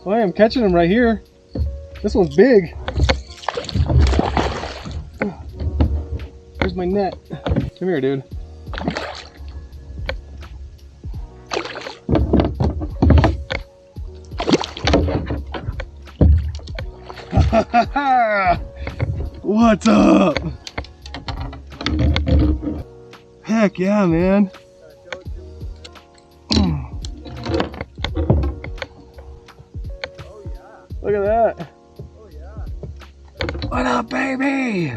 Well, I am catching them right here. This one's big. Where's my net? Come here, dude. What's up? Heck yeah, man. Look at that. What up, baby?